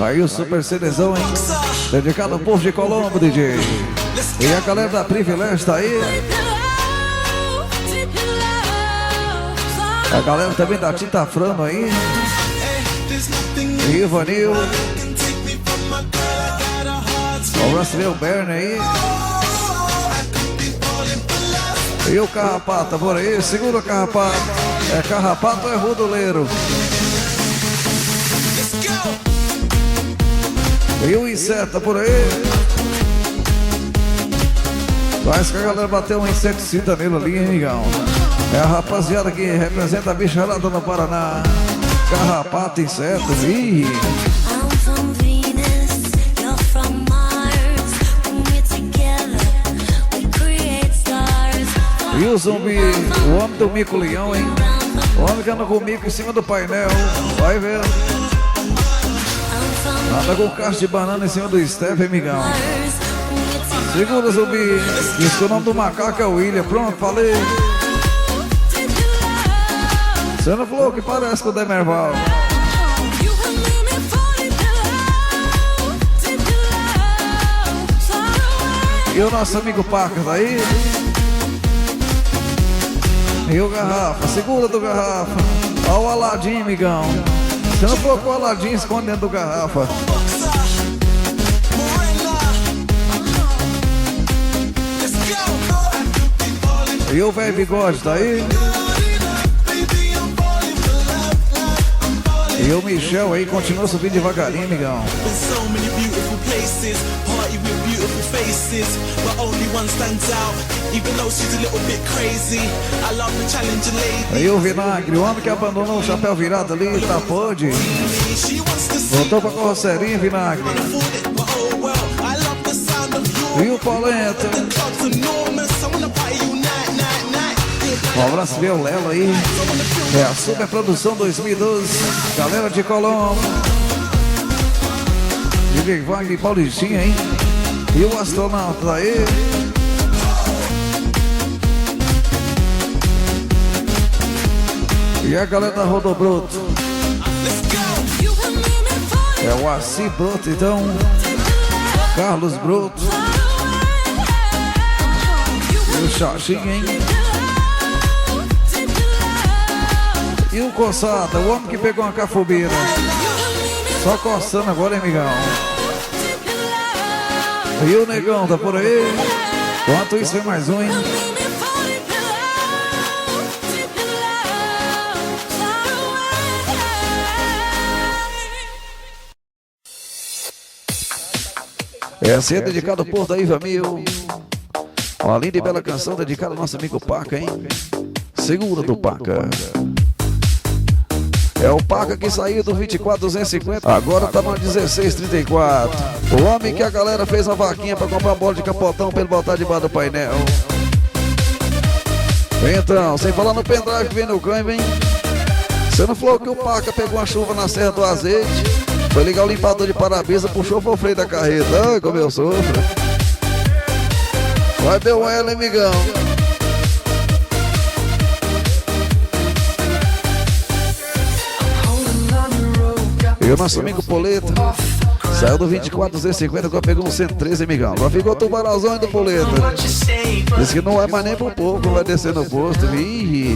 Aí o Super CDzão, hein? Dedicado ao povo de Colombo, DJ. E a galera da Privilégio tá aí. A galera também da Tinta Frano aí. E Ivanil. O Russell Berne aí. E o Carrapato por aí. Segura o Carrapato. É Carrapato ou é Rodoleiro? E o Inseta por aí. Parece que a galera bateu um inseticida nele ali, hein, amigão? É a rapaziada que representa a bicharada no Paraná. Carrapato, inseto, ih. E o Zumbi, o homem do Mico Leão, hein? O homem que anda com o mico em cima do painel. Vai ver. Anda com o cacho de banana em cima do Steph, amigão. Segura, Zumbi. Diz que o nome do macaco é o William. Pronto, falei. Você não falou que parece com o Demerval. E o nosso amigo Paca tá aí. E o Garrafa, segura do Garrafa. Olha o Aladim, amigão. Você não colocou o Aladim escondendo do Garrafa. E o velho Bigode tá aí. E o Michel aí continua subindo devagarinho, amigão. Aí o Vinagre, o homem que abandonou o chapéu virado ali, tá pode. Voltou pra carrocerinha, Vinagre. E o Polenta. Um abraço meu Lelo aí. É a Superprodução 2012. Galera de Colombo. DJ Wagner Paulistinha, hein? E o astronauta aí. E a galera da Rodobroto. É o Assi Broto, então. Carlos Broto. E o Xaxinho, hein? E o Coçada, o homem que pegou uma cafobeira. Só coçando agora, hein, amigão? E o Negão tá por aí. Enquanto isso, vem mais um, hein? Essa é dedicada ao povo da Iva Mil. Uma linda e bela canção dedicada ao nosso amigo Paca, hein? Segura do Paca. É o Paca que saiu do 24.250, agora tá no 16.34. O homem que a galera fez uma vaquinha pra comprar uma bola de capotão pra ele botar debaixo do painel. Então, sem falar no pendrive que vem no câmbio, hein? Você não falou que o Paca pegou uma chuva na Serra do Azeite, foi ligar o limpador de para-brisa, puxou o freio da carreta. Ai, como eu sofro. Vai ter um ela, hein, amigão? E o nosso amigo Poleta saiu do 24.250, agora pegou um 113, amigão. Agora ficou o tubarãozão do Poleta. Diz que não é mais nem pro povo, vai descer no posto. Ih.